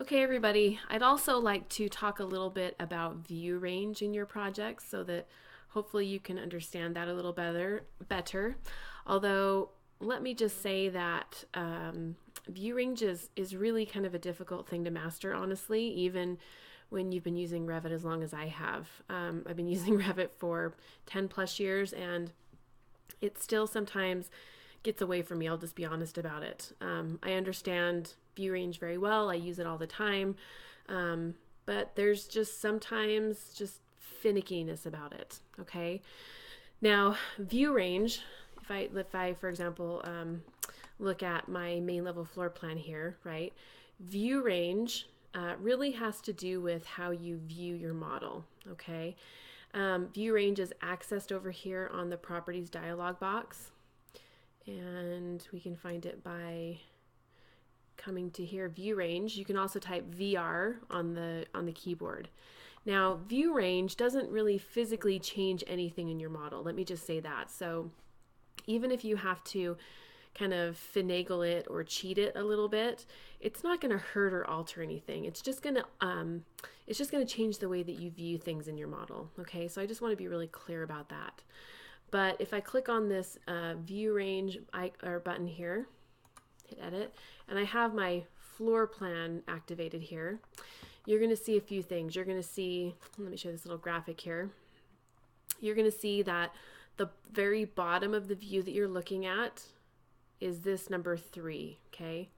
Okay, everybody, I'd also like to talk a little bit about view range in your projects so that hopefully you can understand that a little better. Although, let me just say that view range is really kind of a difficult thing to master, honestly, even when you've been using Revit as long as I have. I've been using Revit for 10 plus years, and it still sometimes gets away from me. I'll just be honest about it. I understand view range very well. I use it all the time. But there's just sometimes just finickiness about it. Okay. Now, view range, if I for example, look at my main level floor plan here, right? View range really has to do with how you view your model. Okay. View range is accessed over here on the properties dialog box, and we can find it by coming to here, view range. You can also type VR on the keyboard. Now, view range doesn't really physically change anything in your model. Let me just say that. So even if you have to kind of finagle it or cheat it a little bit, it's not going to hurt or alter anything. It's just going to change the way that you view things in your model. Okay, so I just want to be really clear about that. But if I click on this view range button here, hit edit, and I have my floor plan activated here, you're going to see a few things. You're going to see, let me show this little graphic here. You're going to see that the very bottom of the view that you're looking at is this number 3, okay?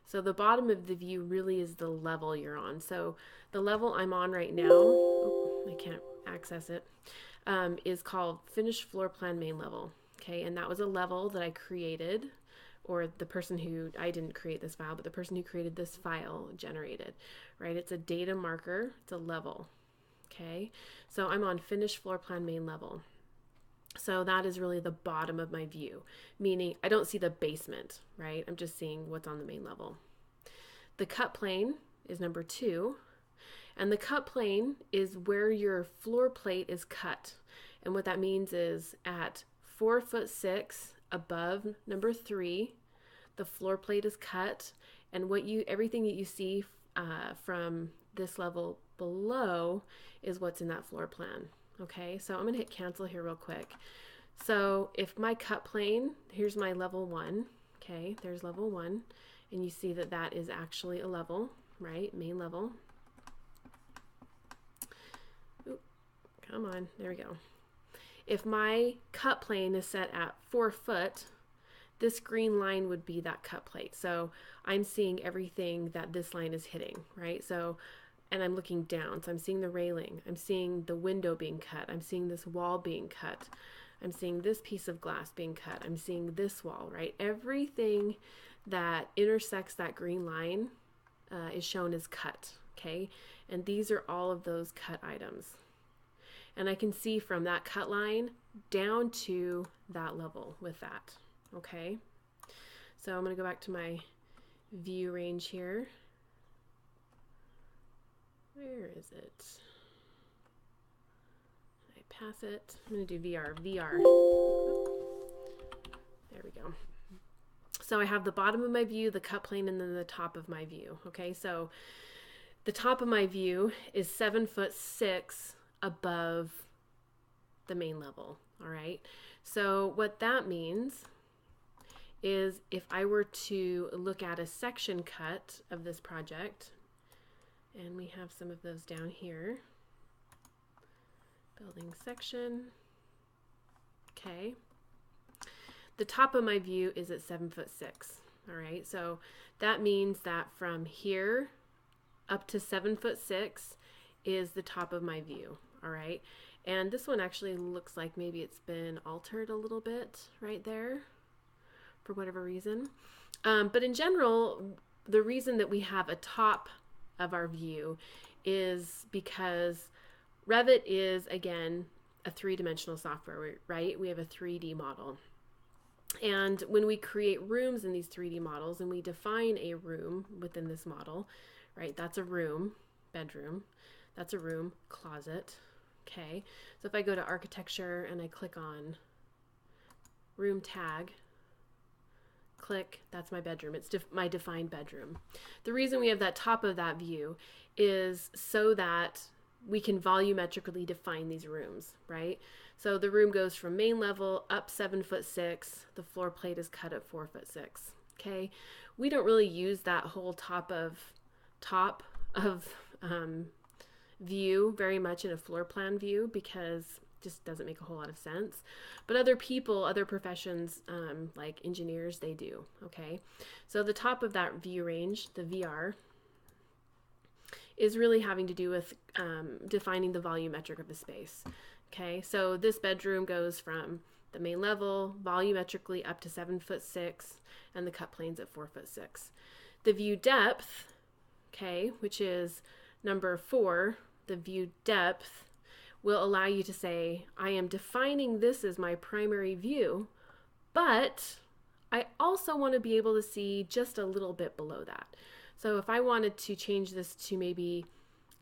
So the bottom of the view really is the level you're on. So the level I'm on right now, I can't access it, is called Finished Floor Plan Main Level, okay? And that was a level that I created, or the person who, I didn't create this file, but the person who created this file generated, right? It's a data marker, it's a level, okay? So I'm on Finished Floor Plan Main Level. So that is really the bottom of my view, meaning I don't see the basement, right? I'm just seeing what's on the main level. The cut plane is number 2, and the cut plane is where your floor plate is cut. And what that means is at 4'6" above number 3, the floor plate is cut, and everything that you see from this level below is what's in that floor plan. Okay, so I'm going to hit cancel here real quick. So if my cut plane, here's my level 1, okay, there's level 1, and you see that that is actually a level, right, main level. Oop, come on, there we go. If my cut plane is set at 4 foot, this green line would be that cut plate. So I'm seeing everything that this line is hitting, right? So, and I'm looking down, so I'm seeing the railing, I'm seeing the window being cut, I'm seeing this wall being cut, I'm seeing this piece of glass being cut, I'm seeing this wall, right? Everything that intersects that green line is shown as cut, okay? And these are all of those cut items. And I can see from that cut line down to that level with that, okay? So I'm going to go back to my view range here. Where is it? I pass it. I'm going to do VR. There we go. So I have the bottom of my view, the cut plane, and then the top of my view. Okay, so the top of my view is 7'6" above the main level. All right. So what that means is if I were to look at a section cut of this project, and we have some of those down here. Building section. Okay. The top of my view is at 7'6". All right. So that means that from here up to 7'6" is the top of my view. All right. And this one actually looks like maybe it's been altered a little bit right there for whatever reason. But in general, the reason that we have a top of our view is because Revit is, again, a three-dimensional software, right? We have a 3D model. And when we create rooms in these 3D models and we define a room within this model, right? That's a room, bedroom. That's a room, closet. Okay. So if I go to architecture and I click on room tag, click, that's my bedroom. It's my defined bedroom. The reason we have that top of that view is so that we can volumetrically define these rooms, right? So the room goes from main level up 7'6". The floor plate is cut at 4'6". Okay, we don't really use that whole top of view very much in a floor plan view because it just doesn't make a whole lot of sense. But other people, other professions, like engineers, they do. Okay, so the top of that view range, the VR, is really having to do with defining the volumetric of the space. Okay, so this bedroom goes from the main level volumetrically up to 7'6", and the cut plane's at 4'6". The view depth, okay, which is number 4, the view depth will allow you to say, I am defining this as my primary view, but I also want to be able to see just a little bit below that. So if I wanted to change this to maybe,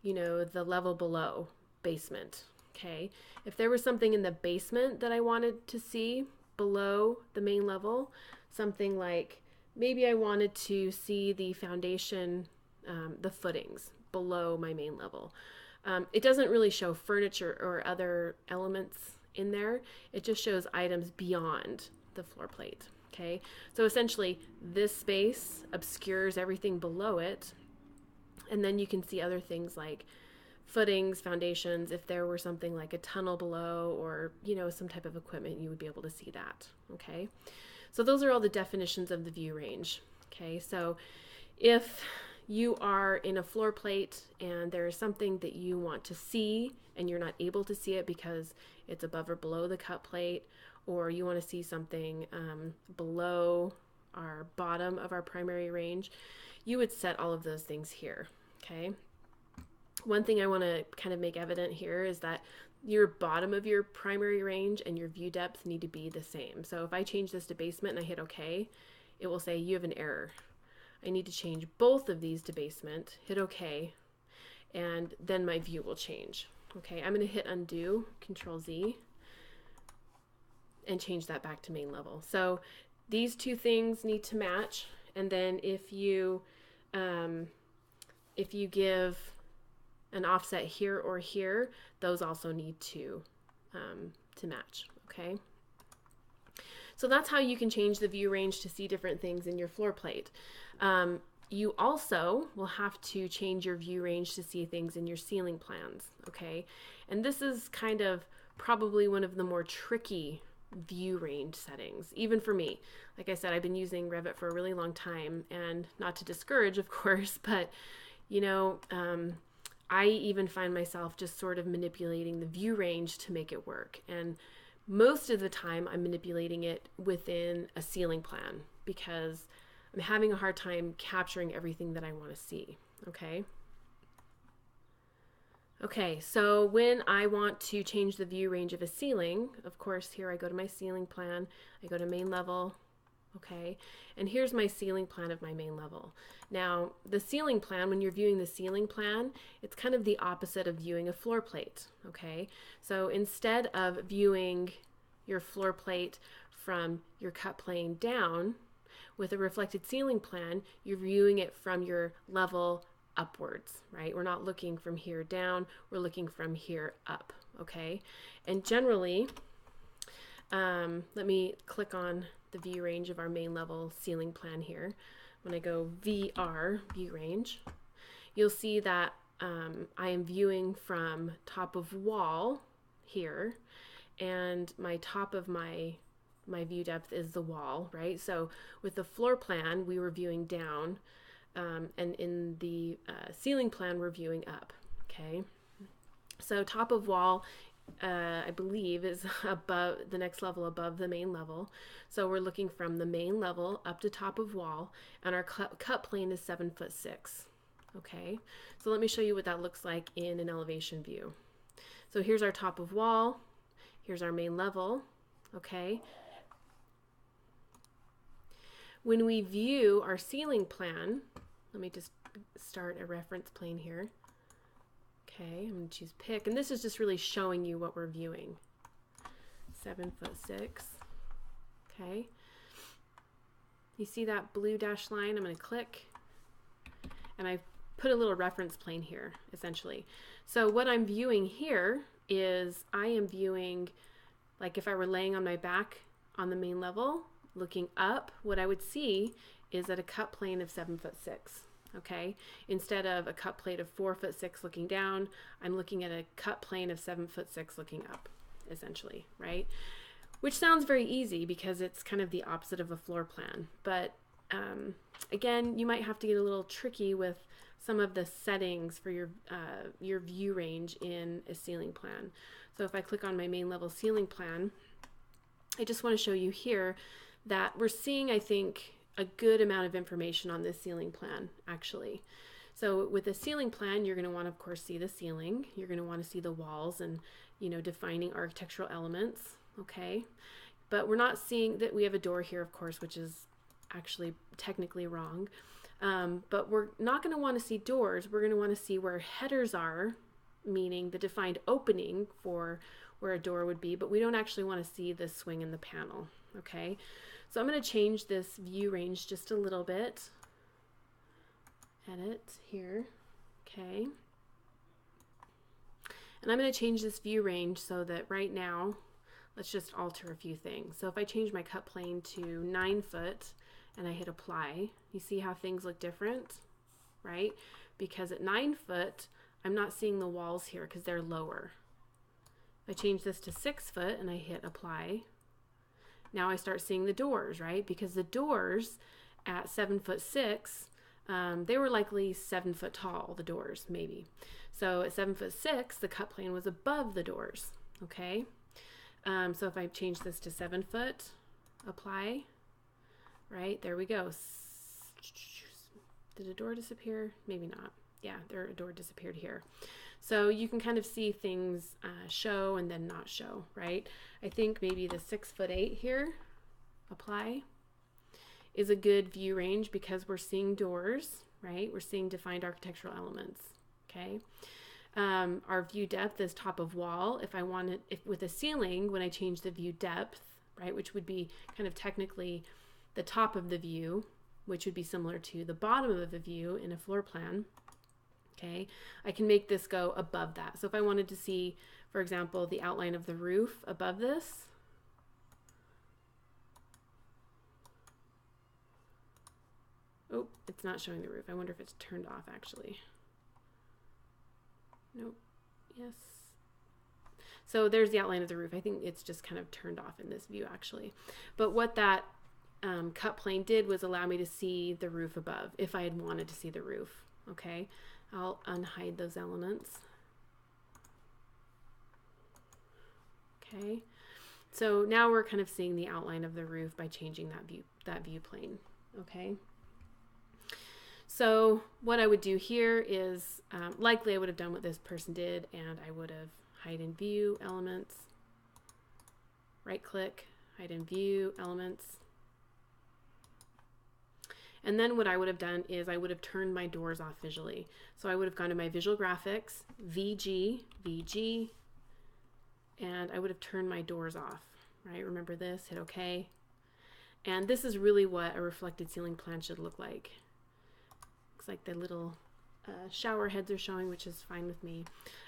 the level below, basement, okay? If there was something in the basement that I wanted to see below the main level, something like maybe I wanted to see the foundation, the footings below my main level. It doesn't really show furniture or other elements in there. It just shows items beyond the floor plate. Okay, so essentially this space obscures everything below it, and then you can see other things like footings, foundations. If there were something like a tunnel below or, some type of equipment, you would be able to see that. Okay, so those are all the definitions of the view range. Okay, so if you are in a floor plate and there is something that you want to see and you're not able to see it because it's above or below the cut plate, or you want to see something below our bottom of our primary range, you would set all of those things here, okay? One thing I want to kind of make evident here is that your bottom of your primary range and your view depth need to be the same. So if I change this to basement and I hit OK, it will say you have an error. I need to change both of these to basement, hit OK, and then my view will change. Okay, I'm going to hit undo, Control Z, and change that back to main level. So these two things need to match, and then if you give an offset here or here, those also need to match. Okay, so that's how you can change the view range to see different things in your floor plate. You also will have to change your view range to see things in your ceiling plans. Okay, and this is kind of probably one of the more tricky view range settings, even for me. Like I said, I've been using Revit for a really long time, and not to discourage, of course, but I even find myself just sort of manipulating the view range to make it work. And most of the time I'm manipulating it within a ceiling plan because I'm having a hard time capturing everything that I want to see. Okay, so when I want to change the view range of a ceiling, of course, here I go to my ceiling plan, I go to main level, okay, and here's my ceiling plan of my main level. Now, the ceiling plan, when you're viewing the ceiling plan, it's kind of the opposite of viewing a floor plate, okay? So instead of viewing your floor plate from your cut plane down, with a reflected ceiling plan, you're viewing it from your level upwards, right? We're not looking from here down, we're looking from here up, okay? And generally, let me click on the view range of our main level ceiling plan here. When I go VR, view range, you'll see that I am viewing from top of wall here, and my top of my view depth is the wall, right? So with the floor plan, we were viewing down, and in the ceiling plan, we're viewing up, okay? So top of wall, I believe, is above the next level above the main level. So we're looking from the main level up to top of wall, and our cut plane is 7'6", okay? So let me show you what that looks like in an elevation view. So here's our top of wall, here's our main level, okay? When we view our ceiling plan, let me just start a reference plane here. Okay, I'm going to choose pick, and this is just really showing you what we're viewing. 7'6", okay. You see that blue dashed line? I'm going to click, and I've put a little reference plane here, essentially. So what I'm viewing here is I am viewing, like if I were laying on my back on the main level, looking up, what I would see is at a cut plane of 7'6". Okay, instead of a cut plane of 4'6" looking down, I'm looking at a cut plane of 7'6" looking up, essentially, right? Which sounds very easy because it's kind of the opposite of a floor plan. But again, you might have to get a little tricky with some of the settings for your view range in a ceiling plan. So if I click on my main level ceiling plan, I just want to show you here that we're seeing, I think, a good amount of information on this ceiling plan, actually. So with a ceiling plan, you're going to want to, of course, see the ceiling. You're going to want to see the walls and, you know, defining architectural elements, okay? But we're not seeing that we have a door here, of course, which is actually technically wrong. But we're not going to want to see doors. We're going to want to see where headers are, meaning the defined opening for where a door would be, but we don't actually want to see the swing in the panel, okay? So I'm going to change this view range just a little bit. Edit here, okay. And I'm going to change this view range so that right now, let's just alter a few things. So if I change my cut plane to 9 foot and I hit apply, you see how things look different, right? Because at 9 foot, I'm not seeing the walls here because they're lower. If I change this to 6 foot and I hit apply, now I start seeing the doors, right? Because the doors at 7'6", they were likely 7 foot tall, the doors, maybe. So at 7'6", the cut plane was above the doors, okay? So if I change this to 7 foot, apply, right? There we go. Did a door disappear? Maybe not. Yeah, a door disappeared here. So you can kind of see things show and then not show, right? I think maybe the 6'8" here, apply, is a good view range because we're seeing doors, right? We're seeing defined architectural elements, okay? Our view depth is top of wall. If I wanted, with a ceiling, when I change the view depth, right, which would be kind of technically the top of the view, which would be similar to the bottom of the view in a floor plan, okay, I can make this go above that. So if I wanted to see, for example, the outline of the roof above this, oh, it's not showing the roof. I wonder if it's turned off actually. Nope. Yes. So there's the outline of the roof. I think it's just kind of turned off in this view actually. But what that cut plane did was allow me to see the roof above if I had wanted to see the roof, okay? I'll unhide those elements. Okay, so now we're kind of seeing the outline of the roof by changing that view plane. Okay, so what I would do here is likely I would have done what this person did, and I would have hide in view elements, right click, hide in view elements. And then what I would have done is I would have turned my doors off visually. So I would have gone to my visual graphics, VG, and I would have turned my doors off, right? Remember this, hit OK. And this is really what a reflected ceiling plan should look like. Looks like the little shower heads are showing, which is fine with me.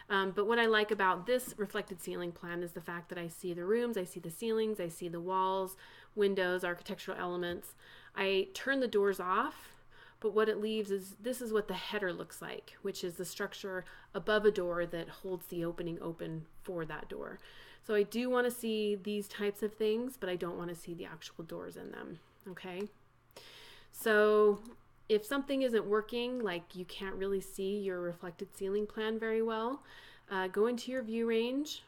But what I like about this reflected ceiling plan is the fact that I see the rooms, I see the ceilings, I see the walls, windows, architectural elements. I turn the doors off, but what it leaves is this is what the header looks like, which is the structure above a door that holds the opening open for that door. So I do want to see these types of things, but I don't want to see the actual doors in them, okay? So if something isn't working, like you can't really see your reflected ceiling plan very well, go into your view range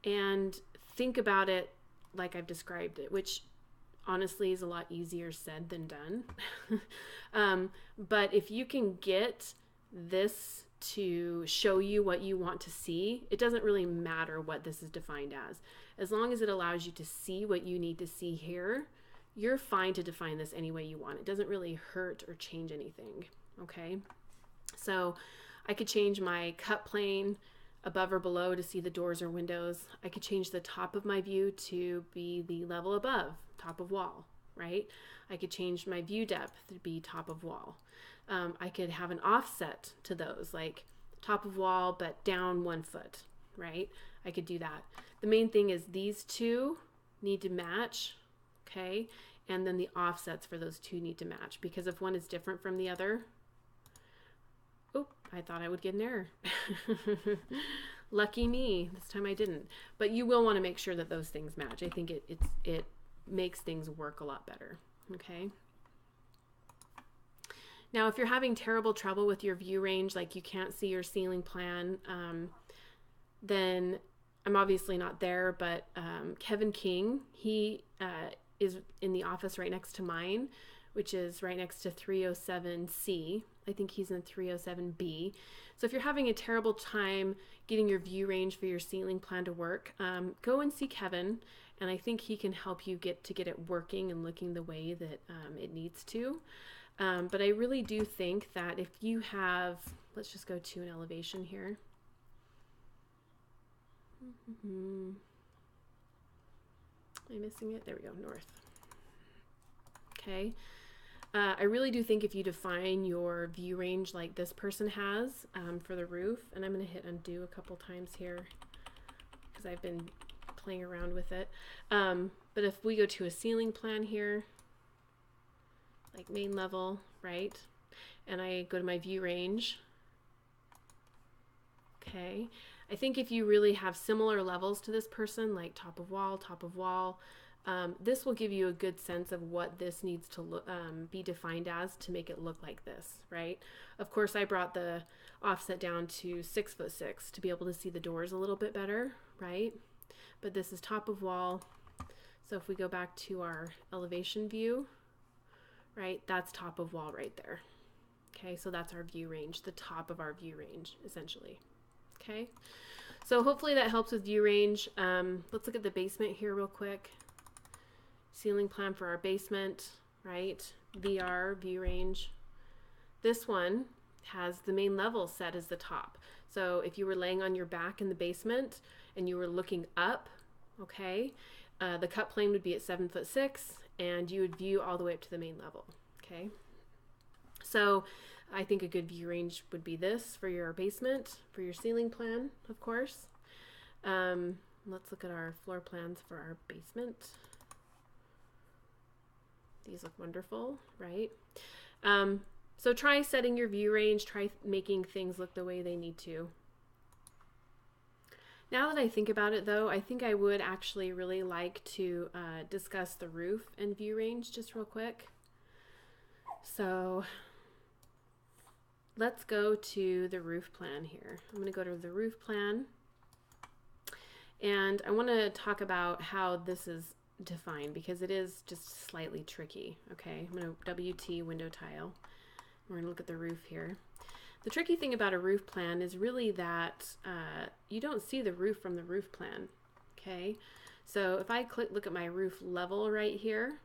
and think about it like I've described it, which honestly is a lot easier said than done. But if you can get this to show you what you want to see, it doesn't really matter what this is defined as long as it allows you to see what you need to see here, you're fine to define this any way you want. It doesn't really hurt or change anything, okay? So I could change my cut plane above or below to see the doors or windows. I could change the top of my view to be the level above, top of wall, right? I could change my view depth to be top of wall. I could have an offset to those, like top of wall, but down 1 foot, right? I could do that. The main thing is these two need to match, okay? And then the offsets for those two need to match, because if one is different from the other, oh, I thought I would get an error. Lucky me, this time I didn't. But you will want to make sure that those things match. I think it makes things work a lot better, okay? Now, if you're having terrible trouble with your view range, like you can't see your ceiling plan, then I'm obviously not there, but Kevin King, he is in the office right next to mine, which is right next to 307C. I think he's in 307B. So if you're having a terrible time getting your view range for your ceiling plan to work, go and see Kevin, and I think he can help you get it working and looking the way that it needs to. But I really do think that if you have, let's just go to an elevation here. Am I missing it? There we go, north. Okay. I really do think if you define your view range like this person has for the roof, and I'm going to hit undo a couple times here because I've been playing around with it. But if we go to a ceiling plan here, like main level, right? And I go to my view range. Okay. I think if you really have similar levels to this person, like top of wall, this will give you a good sense of what this needs to look, be defined as to make it look like this, right? Of course, I brought the offset down to 6'6" to be able to see the doors a little bit better, right? But this is top of wall. So if we go back to our elevation view, right, that's top of wall right there. Okay, so that's our view range, the top of our view range, essentially. Okay, so hopefully that helps with view range. Let's look at the basement here real quick. Ceiling plan for our basement, right? VR, view range. This one has the main level set as the top. So if you were laying on your back in the basement and you were looking up, okay, the cut plane would be at 7'6", and you would view all the way up to the main level, okay? So I think a good view range would be this for your basement, for your ceiling plan, of course. Let's look at our floor plans for our basement. These look wonderful, right? So try setting your view range, try making things look the way they need to. Now that I think about it though, I think I would actually really like to discuss the roof and view range just real quick. So let's go to the roof plan here. I'm going to go to the roof plan, and I want to talk about how this is defined because it is just slightly tricky. Okay, I'm going to WT window tile. We're going to look at the roof here. The tricky thing about a roof plan is really that you don't see the roof from the roof plan. Okay, so if I look at my roof level right here,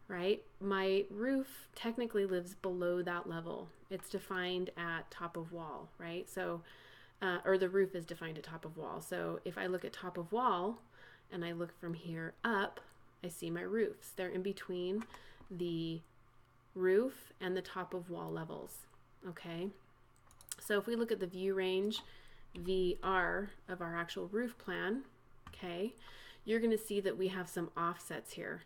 right, my roof technically lives below that level. It's defined at top of wall, right? So, or the roof is defined at top of wall. So if I look at top of wall and I look from here up, I see my roofs. They're in between the roof and the top of wall levels, okay? So if we look at the view range VR of our actual roof plan, okay, you're gonna see that we have some offsets here.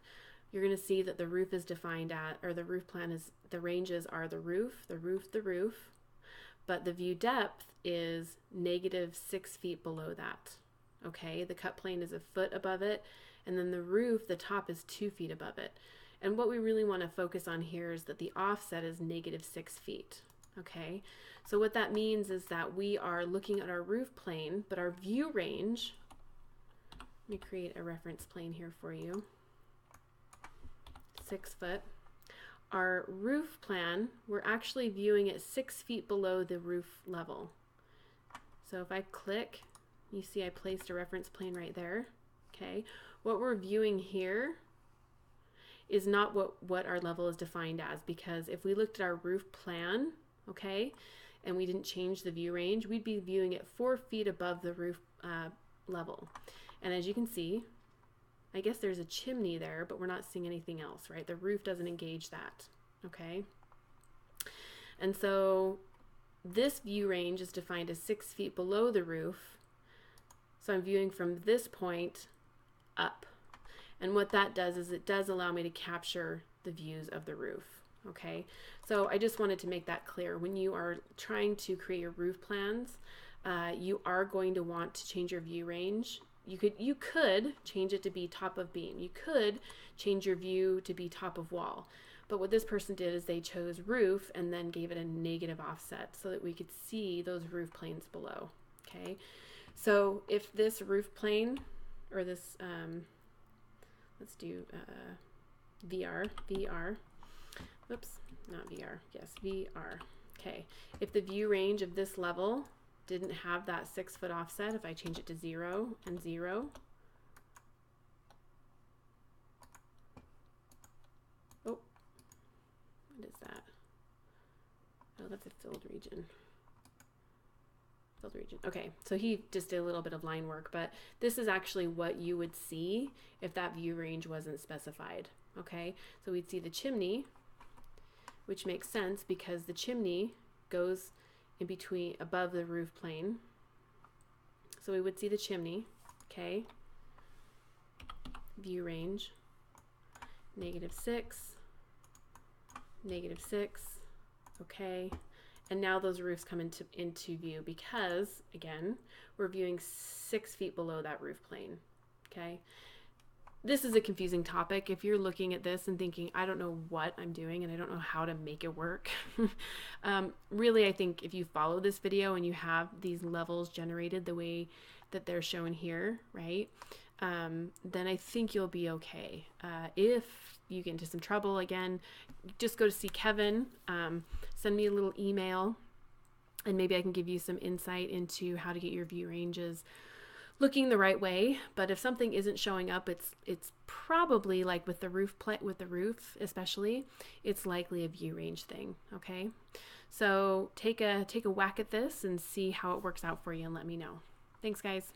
You're going to see that the roof is defined at, or the roof plan is, the ranges are the roof, but the view depth is -6 feet below that. Okay, the cut plane is a foot above it, and then the roof, the top is 2 feet above it. And what we really want to focus on here is that the offset is -6 feet. Okay, so what that means is that we are looking at our roof plane, but our view range, let me create a reference plane here for you. 6 foot. Our roof plan, we're actually viewing it 6 feet below the roof level. So if I click, you see I placed a reference plane right there. Okay, what we're viewing here is not what our level is defined as, because if we looked at our roof plan, okay, and we didn't change the view range, we'd be viewing it 4 feet above the roof level. And as you can see, I guess there's a chimney there, but we're not seeing anything else, right? The roof doesn't engage that, okay? And so this view range is defined as 6 feet below the roof. So I'm viewing from this point up. And what that does is it does allow me to capture the views of the roof, okay? So I just wanted to make that clear. When you are trying to create your roof plans, you are going to want to change your view range. You could change it to be top of beam. You could change your view to be top of wall. But what this person did is they chose roof and then gave it a negative offset so that we could see those roof planes below, okay? So if this roof plane, or this, let's do VR, oops, not VR, yes, VR, okay. If the view range of this level didn't have that 6 foot offset, if I change it to 0 and 0, oh, what is that? Oh, that's a filled region. Okay, so he just did a little bit of line work, but this is actually what you would see if that view range wasn't specified, okay? So we'd see the chimney, which makes sense because the chimney goes in between, above the roof plane. So we would see the chimney, okay? View range, -6, -6, okay? And now those roofs come into view because, again, we're viewing 6 feet below that roof plane, okay? This is a confusing topic. If you're looking at this and thinking, I don't know what I'm doing and I don't know how to make it work, really, I think if you follow this video and you have these levels generated the way that they're shown here, right, then I think you'll be okay. If you get into some trouble, again, just go to see Kevin, send me a little email, and maybe I can give you some insight into how to get your view ranges looking the right way. But if something isn't showing up, it's probably like with the roof especially, it's likely a view range thing, okay? So take a whack at this and see how it works out for you and let me know. Thanks, guys.